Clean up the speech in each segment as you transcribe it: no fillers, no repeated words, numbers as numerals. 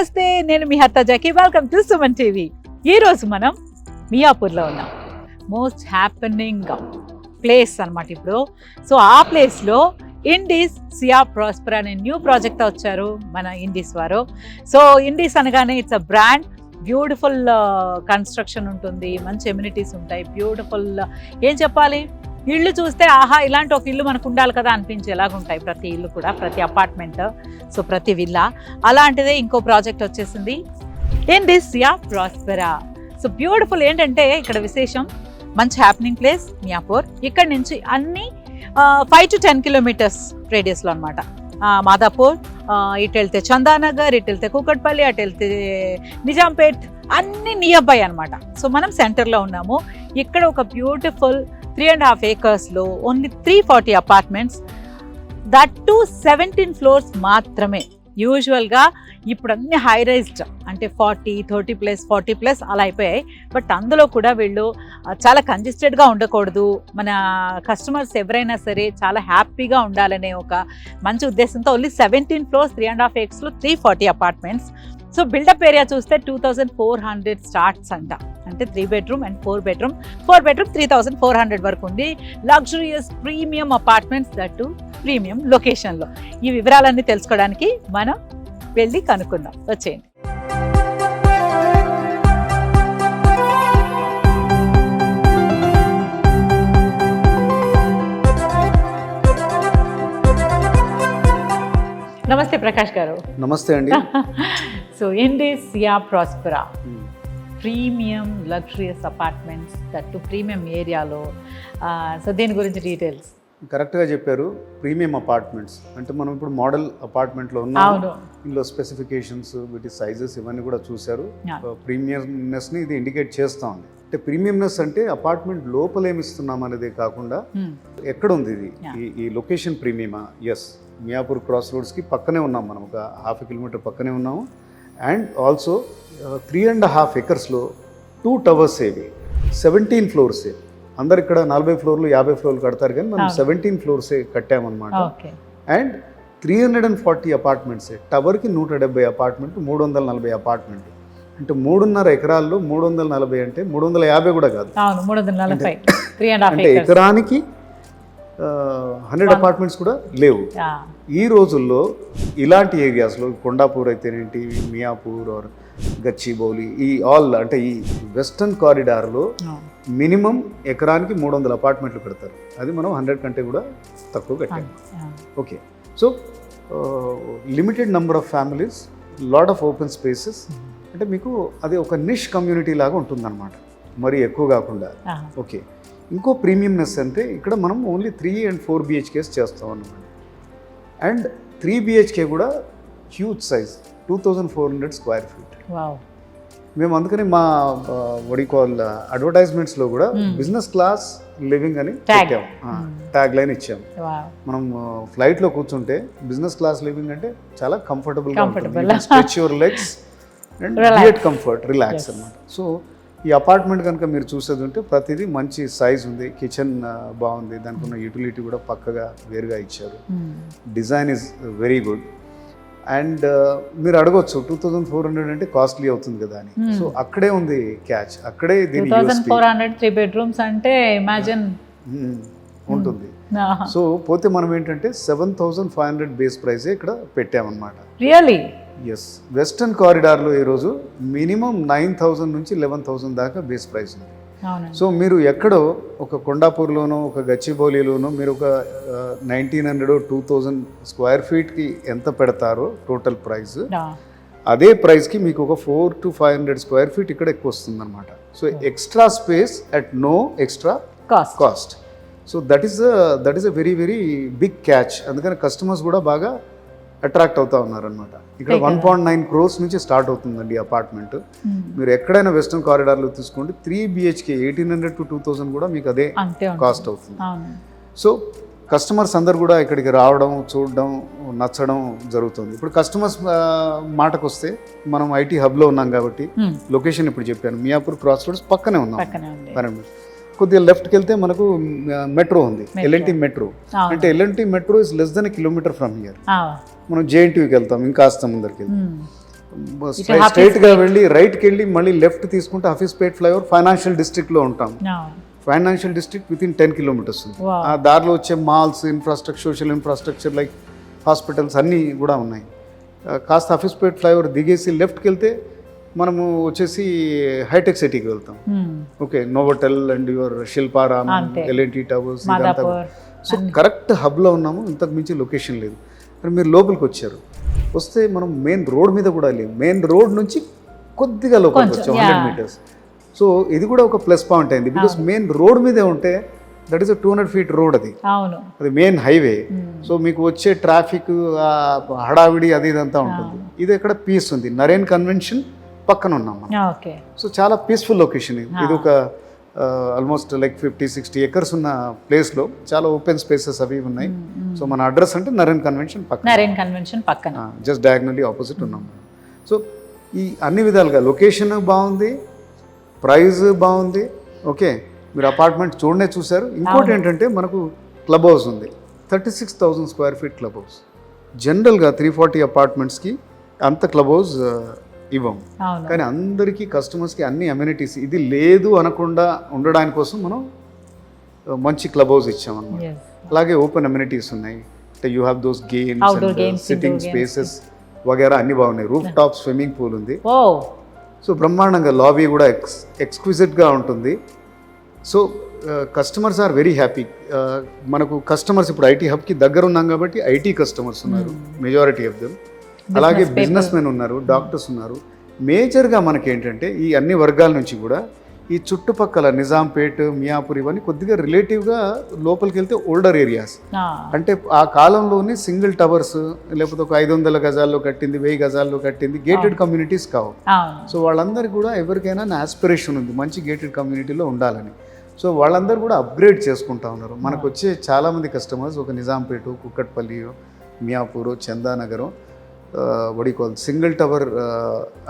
నమస్తే, నేను మీ హర్తా జాకీ. Welcome to Suman TV. ఈ రోజు మనం మియాపూర్లో ఉన్నాం. మోస్ట్ హ్యాపెనింగ్ ప్లేస్ అన్నమాట ఇప్పుడు. సో ఆ ప్లేస్లో ఇండీస్ సియా ప్రాస్పర్ అనే న్యూ ప్రాజెక్ట్ వచ్చారు మన ఇండీస్ వారు. సో ఇండీస్ అనగానే it's a brand. Beautiful construction ఉంటుంది, మంచి ఎమ్యూనిటీస్ ఉంటాయి, బ్యూటిఫుల్ ఏం చెప్పాలి, ఇళ్ళు చూస్తే ఆహా ఇలాంటి ఒక ఇల్లు మనకు ఉండాలి కదా అనిపించేలాగుంటాయి ప్రతి ఇల్లు కూడా, ప్రతి అపార్ట్మెంట్, సో ప్రతి విల్లా. అలాంటిదే ఇంకో ప్రాజెక్ట్ వచ్చేసింది Indies Sia Prospera. So beautiful. ఏంటంటే ఇక్కడ విశేషం, మంచి హ్యాపెనింగ్ ప్లేస్ మియాపూర్. ఇక్కడ నుంచి అన్ని 5 to 10 కిలోమీటర్స్ రేడియస్లో అనమాట. మాదాపూర్, ఇటు వెళ్తే చందానగర్, ఇటు వెళ్తే కూకట్పల్లి, అటు వెళ్తే నిజాంపేట్, అన్ని నియర్ బై అనమాట. సో మనం సెంటర్లో ఉన్నాము. ఇక్కడ ఒక beautiful 3.5 acres only 340 apartments, that to 17 floors మాత్రమే. యూజువల్గా ఇప్పుడు అన్ని హై రైజ్డ్ అంటే 40, 30+, 40+ అలా అయిపోయాయి. బట్ అందులో కూడా వీళ్ళు చాలా కంజెస్టెడ్గా ఉండకూడదు, మన కస్టమర్స్ ఎవరైనా సరే చాలా హ్యాపీగా ఉండాలనే ఒక మంచి ఉద్దేశంతో only 17 floors 3.5 acres 340 apartments. So buildup area చూస్తే 2400 స్టార్ట్స్ అంట. అంటే 3 bedroom and 4 bedroom. 4 bedroom 3400 వరకు ఉంది. Luxurious premium apartments, that premium లొకేషన్లో. ఈ వివరాలన్నీ తెలుసుకోవడానికి మనం వెళ్ళి కనుక్కుందాం. వచ్చేయండి. నమస్తే ప్రకాష్ గారు. నమస్తే అండి. So Indis Sia Prospera premium luxurious apartments, that premium ఏరియాలో. సో దీని గురించి డీటెయిల్స్. కరెక్ట్గా చెప్పారు. ప్రీమియం అపార్ట్మెంట్స్ అంటే మనం ఇప్పుడు మోడల్ అపార్ట్మెంట్లో ఉన్నాము. ఇందులో స్పెసిఫికేషన్స్, వీటి సైజెస్ ఇవన్నీ కూడా చూశారు. ప్రీమియంనెస్ని ఇది ఇండికేట్ చేస్తూ ఉంది. అంటే ప్రీమియంనెస్ అంటే అపార్ట్మెంట్ లోపల ఏమిస్తున్నాం అనేదే కాకుండా ఎక్కడ ఉంది ఇది, ఈ లొకేషన్ ప్రీమియమా. ఎస్, మియాపూర్ క్రాస్ రోడ్స్కి పక్కనే ఉన్నాం మనం, ఒక 1/2 kilometer పక్కనే ఉన్నాము. అండ్ ఆల్సో 3.5 acres 2 towers ఏవి, 17 floors. అందరు ఇక్కడ 40 floors 50 floors కడతారు, కానీ మనం 17 floors కట్టామన్నమాట. అండ్ 340 అపార్ట్మెంట్స్, టవర్కి 170 అపార్ట్మెంట్, 340 అపార్ట్మెంట్. అంటే 3.5 acres 340 అంటే 350 కూడా కాదు, 340. అంటే ఎకరానికి 100 అపార్ట్మెంట్స్ కూడా లేవు. ఈ రోజుల్లో ఇలాంటి ఏరియాస్లో కొండాపూర్ అయితేనేంటి, మియాపూర్ ఆర్ గచ్చిబౌలి, ఈ ఆల్ అంటే ఈ వెస్టర్న్ కారిడార్లో మినిమం ఎకరానికి 300 అపార్ట్మెంట్లు పెడతారు. అది మనం 100 కంటే కూడా తక్కువ కట్టాము. Okay, so limited number of families, lot of open spaces. అంటే మీకు అది ఒక నిష్ కమ్యూనిటీ లాగా ఉంటుందన్నమాట, మరీ ఎక్కువ కాకుండా. ఓకే, ఇంకో ప్రీమియంనెస్ అంటే ఇక్కడ మనం ఓన్లీ 3 and 4 BHKs చేస్తాం అన్నమాట. అండ్ 3 BHK కూడా హ్యూజ్ సైజ్, 2400 square feet. మేము అందుకని మా వడికాల్ అడ్వర్టైజ్మెంట్స్లో కూడా బిజినెస్ క్లాస్ లివింగ్ అని పెట్టాము, ట్యాగ్ లైన్ ఇచ్చాము. మనం ఫ్లైట్లో కూర్చుంటే బిజినెస్ క్లాస్ లివింగ్ అంటే చాలా కంఫర్టబుల్గా ఉంటుంది, stretch your legs and create comfort, relax అన్నమాట. సో ఈ అపార్ట్మెంట్ కనుక మీరు చూసేది ఉంటే ప్రతిదీ మంచి సైజ్ ఉంది, కిచెన్ బాగుంది, దానికి ఉన్న యూటిలిటీ కూడా పక్కగా వేరుగా ఇచ్చారు. Design is very good. And మీరు అడగొచ్చు 2400 అంటే కాస్ట్లీ అవుతుంది కదా అని. సో అక్కడే ఉంది క్యాచ్, అక్కడే దీని 2400 3 bedrooms అంటే ఇమాజిన్ ఉంటుంది. సో పోతే మనం ఏంటంటే 7500 బేస్ ప్రైసే ఇక్కడ పెట్టామన్నమాట. రియల్లీ? ఎస్, వెస్టర్న్ కారిడార్లో ఈరోజు మినిమం 9000 నుంచి 11,000 దాకా బేస్ ప్రైస్ ఉంది. సో మీరు ఎక్కడో ఒక కొండాపూర్లోనో ఒక గచ్చిబౌలిలోనో మీరు ఒక 1900 2000 square feetకి ఎంత పెడతారో టోటల్ ప్రైస్, అదే ప్రైస్కి మీకు ఒక 400 to 500 square feet ఇక్కడ ఎక్కువ వస్తుంది అనమాట. So extra space at no extra cost. So that is a very very big catch. అందుకని కస్టమర్స్ కూడా బాగా అట్రాక్ట్ అవుతా ఉన్నారనమాట. ఇక్కడ 1.9 crores నుంచి స్టార్ట్ అవుతుందండి అపార్ట్మెంట్. మీరు ఎక్కడైనా వెస్టర్న్ కారిడార్లో తీసుకోండి, 3 BHK 1800 to 2000 కూడా మీకు అదే కాస్ట్ అవుతుంది. సో కస్టమర్స్ అందరు కూడా ఇక్కడికి రావడం, చూడడం, నచ్చడం జరుగుతుంది. ఇప్పుడు కస్టమర్స్ మాటకు వస్తే మనం ఐటీ హబ్లో ఉన్నాం కాబట్టి లొకేషన్ ఇప్పుడు చెప్పాను, మియాపూర్ క్రాస్ రోడ్స్ పక్కనే ఉన్నాం. కొద్దిగా లెఫ్ట్కి వెళ్తే మనకు మెట్రో ఉంది, ఎల్ఎన్టీ మెట్రో. అంటే LNT metro is less than 1 kilometer from here. మనం జేఎన్టీయూకి వెళ్తాం, ఇంకాస్త ముందరికి వెళ్తాం. స్ట్రైట్గా వెళ్ళి రైట్కి వెళ్ళి మళ్ళీ లెఫ్ట్ తీసుకుంటే హఫీస్పేట్ ఫ్లైఓవర్ ఫైనాన్షియల్ డిస్ట్రిక్ట్లో ఉంటాం. Financial district with in 10 kilometers ఉంది. ఆ దారిలో వచ్చే malls, infrastructure, social infrastructure like hospitals అన్నీ కూడా ఉన్నాయి. కాస్త హఫీస్పేట్ ఫ్లైఓవర్ దిగేసి లెఫ్ట్కి వెళ్తే మనము వచ్చేసి హైటెక్ సిటీకి వెళ్తాం. Okay, Novotel and your Shilparam, L and T towers, ఇదంతా. సో కరెక్ట్ హబ్లో ఉన్నాము, ఇంతకు మించి లొకేషన్ లేదు. కానీ మీరు లోపలికి వచ్చారు, వస్తే మనం మెయిన్ రోడ్ మీద కూడా లేము, మెయిన్ రోడ్ నుంచి కొద్దిగా లోపలికి వచ్చాం 100 meters. సో ఇది కూడా ఒక ప్లస్ పాయింట్ అయింది, బికాస్ మెయిన్ రోడ్ మీదే ఉంటే దట్ ఈస్ 200 feet రోడ్, అది మెయిన్ హైవే. సో మీకు వచ్చే ట్రాఫిక్ హడావిడి అది ఇదంతా ఉంటుంది. ఇది ఎక్కడ పీస్ ఉంది, నరేన్ కన్వెన్షన్ పక్కన ఉన్నాం మనం. సో చాలా పీస్ఫుల్ లొకేషన్ ఇది ఒక ఆల్మోస్ట్ లైక్ 50-60 acres ఉన్న ప్లేస్లో చాలా ఓపెన్ స్పేసెస్ అవి ఉన్నాయి. సో మన అడ్రస్ అంటే నరేన్ కన్వెన్షన్ పక్కన జస్ట్ డయాగ్నల్లీ ఆపోజిట్ ఉన్నాం. సో ఈ అన్ని విధాలుగా లొకేషన్ బాగుంది, ప్రైస్ బాగుంది. ఓకే, మీరు అపార్ట్మెంట్ చూశారు. ఇంకోటి ఏంటంటే మనకు క్లబ్ హౌస్ ఉంది, 36,000 square feet క్లబ్ హౌస్. జనరల్గా 340 అపార్ట్మెంట్స్కి అంత క్లబ్ హౌస్ ఇవ్వం, కానీ అందరికీ కస్టమర్స్కి అన్ని అమ్యూనిటీస్ ఇది లేదు అనకుండా ఉండడానికి కోసం మనం మంచి క్లబ్ హౌస్ ఇచ్చామన్నమాట. అలాగే ఓపెన్ అమ్యూనిటీస్ ఉన్నాయి, అంటే you have those games, sitting spaces వగేరా అన్ని బాగున్నాయి. రూఫ్ టాప్ స్విమ్మింగ్ పూల్ ఉంది. సో బ్రహ్మాండంగా లాబీ కూడా ఎక్స్క్విజిట్గా ఉంటుంది. So customers are very happy. మనకు కస్టమర్స్ ఇప్పుడు ఐటీ హబ్కి దగ్గర ఉన్నాం కాబట్టి ఐటీ కస్టమర్స్ ఉన్నారు మెజారిటీ ఆఫ్ దెమ్. అలాగే బిజినెస్ మెన్ ఉన్నారు, డాక్టర్స్ ఉన్నారు. మేజర్గా మనకి ఏంటంటే ఈ అన్ని వర్గాల నుంచి కూడా ఈ చుట్టుపక్కల నిజాంపేట్, మియాపూర్ ఇవన్నీ కొద్దిగా రిలేటివ్గా లోపలికి వెళ్తే ఓల్డర్ ఏరియాస్. అంటే ఆ కాలంలోనే సింగిల్ టవర్స్ లేకపోతే ఒక 500 గజాల్లో కట్టింది, 1000 గజాల్లో కట్టింది గేటెడ్ కమ్యూనిటీస్ కావు. సో వాళ్ళందరికీ కూడా ఎవరికైనా ఆస్పిరేషన్ ఉంది మంచి గేటెడ్ కమ్యూనిటీలో ఉండాలని. సో వాళ్ళందరూ కూడా అప్గ్రేడ్ చేసుకుంటా ఉన్నారు. మనకు వచ్చే చాలామంది కస్టమర్స్ ఒక నిజాంపేట, కుక్కట్పల్లి, మియాపూర్, చందానగరం వడికోల్ సింగిల్ టవర్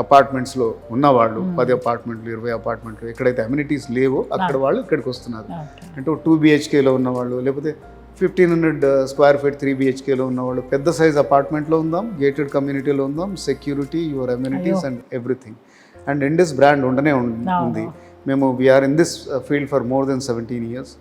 అపార్ట్మెంట్స్లో ఉన్నవాళ్ళు 10 అపార్ట్మెంట్లు, 20 అపార్ట్మెంట్లు, ఎక్కడైతే అమ్యూనిటీస్ లేవో అక్కడ వాళ్ళు ఇక్కడికి వస్తున్నారు. అంటే 2 BHKలో ఉన్నవాళ్ళు, లేకపోతే 1500 square feet 3 BHKలో ఉన్నవాళ్ళు, పెద్ద సైజ్ అపార్ట్మెంట్లో ఉందాం, గేటెడ్ కమ్యూనిటీలో ఉందాం, security, your amenities and everything. And Indis brand ఉండనే ఉంది. మేము we are in this field for more than 17 years.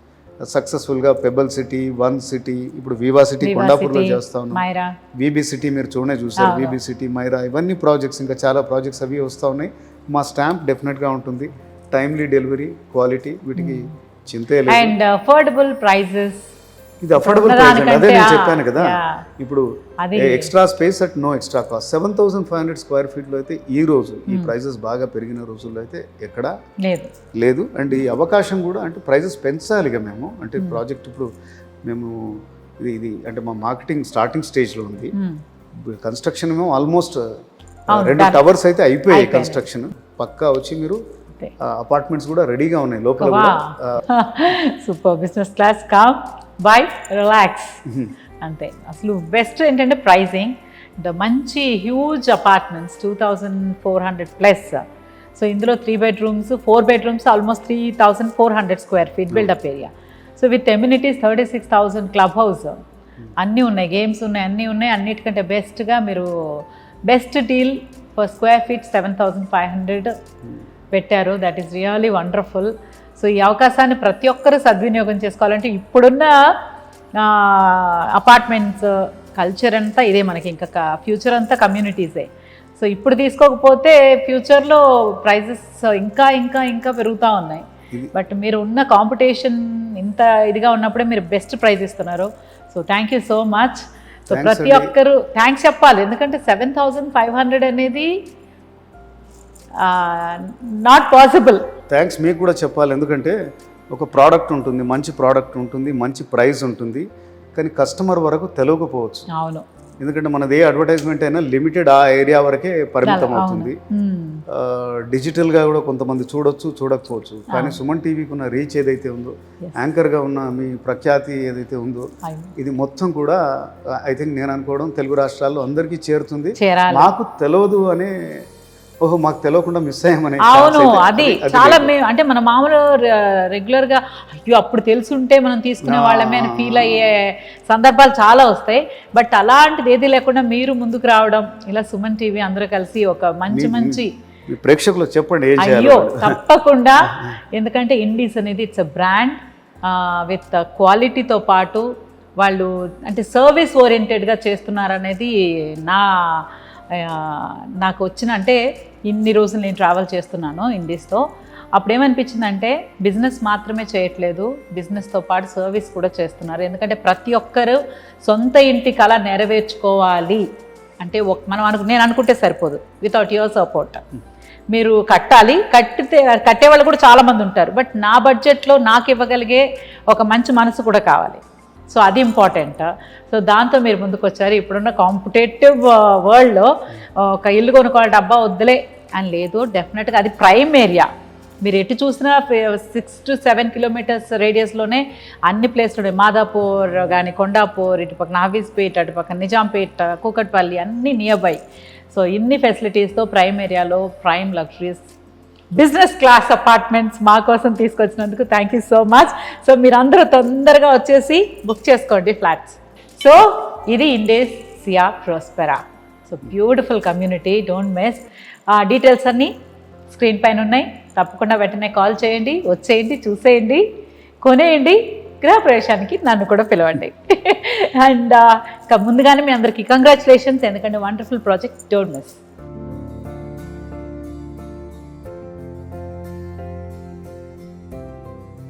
సక్సెస్ఫుల్గా పెబల్ సిటీ, వన్ సిటీ, ఇప్పుడు వివా సిటీ కొండాపూర్లో చేస్తా ఉన్నాం. వీబీ సిటీ మీరు చూసారు, వీబీ సిటీ, మైరా, ఇవన్నీ ప్రాజెక్ట్స్, ఇంకా చాలా ప్రాజెక్ట్స్ అవి వస్తూ ఉన్నాయి. మా స్టాంప్ డెఫినెట్గా ఉంటుంది. టైమ్లీ డెలివరీ, క్వాలిటీ, వీటికి చింతే లేదు. అండ్ అఫోర్డబుల్ ప్రైజెస్, ఇది అఫోర్డబుల్ ప్రైస్ అండి. అదే నేను చెప్పాను కదా, ఇప్పుడు extra space at no extra cost. 7,500 square feetలో అయితే ఈ రోజు ఈ ప్రైజెస్ బాగా పెరిగిన రోజుల్లో అయితే ఎక్కడా లేదు. అండ్ ఈ అవకాశం కూడా అంటే ప్రైజెస్ పెంచాలిగా మేము. అంటే ప్రాజెక్ట్ ఇప్పుడు మేము ఇది అంటే మా మార్కెటింగ్ స్టార్టింగ్ స్టేజ్లో ఉంది. కన్స్ట్రక్షన్ మేము ఆల్మోస్ట్ 2 towers అయితే అయిపోయాయి కన్స్ట్రక్షన్. పక్కా వచ్చి మీరు అపార్ట్మెంట్స్ కూడా రెడీగా ఉన్నాయి లోపల కూడా. Super, business class, come by, relax అంతే. అసలు బెస్ట్ ఏంటంటే ప్రైజింగ్, మంచి హ్యూజ్ అపార్ట్మెంట్స్ 2,400+. సో ఇందులో 3 bedrooms, 4 bedrooms, almost 3,400 square feet buildup area. So with amenities 36,000 club house, అన్నీ ఉన్నాయి, గేమ్స్ ఉన్నాయి, అన్నీ ఉన్నాయి. అన్నిటికంటే బెస్ట్గా మీరు best deal for square feet 7,500 పెట్టారు. That is really wonderful. So ఈ అవకాశాన్ని ప్రతి ఒక్కరూ సద్వినియోగం చేసుకోవాలంటే ఇప్పుడున్న అపార్ట్మెంట్స్ కల్చర్ అంతా ఇదే, మనకి ఇంకా ఫ్యూచర్ అంతా కమ్యూనిటీసే. సో ఇప్పుడు తీసుకోకపోతే ఫ్యూచర్లో ప్రైజెస్ ఇంకా ఇంకా ఇంకా పెరుగుతూ ఉన్నాయి. బట్ మీరు ఉన్న కాంపిటీషన్ ఇంత ఇదిగా ఉన్నప్పుడే మీరు బెస్ట్ ప్రైజ్ ఇస్తున్నారు. So thank you so much. So ప్రతి ఒక్కరు థ్యాంక్స్ చెప్పాలి, ఎందుకంటే 7,500 అనేది నాట్ పాసిబుల్. థ్యాంక్స్ మీకు కూడా చెప్పాలి, ఎందుకంటే ఒక ప్రోడక్ట్ ఉంటుంది, మంచి ప్రోడక్ట్ ఉంటుంది, మంచి ప్రైస్ ఉంటుంది, కానీ కస్టమర్ వరకు తెలియకపోవచ్చు. అవును, ఎందుకంటే మనది ఏ అడ్వర్టైజ్మెంట్ అయినా లిమిటెడ్ ఆ ఏరియా వరకే పరిమితం అవుతుంది. డిజిటల్గా కూడా కొంతమంది చూడకపోవచ్చు, కానీ సుమన్ టీవీకి ఉన్న రీచ్ ఏదైతే ఉందో, యాంకర్గా ఉన్న మీ ప్రఖ్యాతి ఏదైతే ఉందో, ఇది మొత్తం కూడా ఐ థింక్ నేను అనుకోవడం తెలుగు రాష్ట్రాల్లో అందరికీ చేరుతుంది. మాకు తెలియదు అనే ఓహో మాకు తెలియకుండా మిస్ అయ్యామనే అవును, అది చాలా మేము అంటే మన మామూలు రెగ్యులర్గా అయ్యో అప్పుడు తెలుసుంటే మనం తీసుకునే వాళ్ళమే అని ఫీల్ అయ్యే సందర్భాలు చాలా వస్తాయి. బట్ అలాంటిది ఏది లేకుండా మీరు ముందుకు రావడం, ఇలా సుమన్ టీవీ అందరూ కలిసి ఒక మంచి ప్రేక్షకులు చెప్పండి ఏం చేయాలి. అయ్యో తప్పకుండా, ఎందుకంటే ఇండీస్ అనేది ఇట్స్ అ బ్రాండ్ విత్ క్వాలిటీతో పాటు వాళ్ళు అంటే సర్వీస్ ఓరియంటెడ్గా చేస్తున్నారనేది నాకు వచ్చిన, అంటే ఇన్ని రోజులు నేను ట్రావెల్ చేస్తున్నాను ఇండీస్తో, అప్పుడు ఏమనిపించిందంటే బిజినెస్ మాత్రమే చేయట్లేదు, బిజినెస్తో పాటు సర్వీస్ కూడా చేస్తున్నారు. ఎందుకంటే ప్రతి ఒక్కరు సొంత ఇంటి కళ నెరవేర్చుకోవాలి అంటే నేను అనుకుంటే సరిపోదు, వితౌట్ యువర్ సపోర్ట్. మీరు కట్టాలి, కట్టే వాళ్ళు కూడా చాలామంది ఉంటారు, బట్ నా బడ్జెట్లో నాకు ఇవ్వగలిగే ఒక మంచి మనసు కూడా కావాలి. సో అది ఇంపార్టెంట్. సో దాంతో మీరు ముందుకు వచ్చారు. ఇప్పుడున్న కాంపిటేటివ్ వరల్డ్లో ఒక ఇల్లు కొనుక్కోవాలి, డబ్బా వద్దులే అని లేదు. డెఫినెట్గా అది ప్రైమ్ ఏరియా, మీరు ఎటు చూసినా 6 to 7 kilometers రేడియస్లోనే అన్ని ప్లేస్లు ఉన్నాయి. మాదాపూర్ కానీ, కొండాపూర్, ఇటుపక్క నావీస్పేట్, అటుపక్క నిజాంపేట్, కూకట్పల్లి అన్నీ నియర్ బై. సో ఇన్ని ఫెసిలిటీస్తో ప్రైమ్ ఏరియాలో prime luxuries business class apartments మా కోసం తీసుకొచ్చినందుకు thank you so much. So మీరందరూ తొందరగా వచ్చేసి బుక్ చేసుకోండి ఫ్లాట్స్. సో ఇది ఇండేస్ సియా ప్రోస్పెరా. So beautiful community, don't miss. Details అన్నీ స్క్రీన్ పైన ఉన్నాయి, తప్పకుండా వెంటనే కాల్ చేయండి, వచ్చేయండి, చూసేయండి, కొనేయండి, గృహప్రవేశానికి నన్ను కూడా పిలవండి. అండ్ ముందుగానే మీ అందరికీ కంగ్రాచులేషన్స్, ఎందుకంటే వండర్ఫుల్ ప్రాజెక్ట్, డోంట్ మిస్.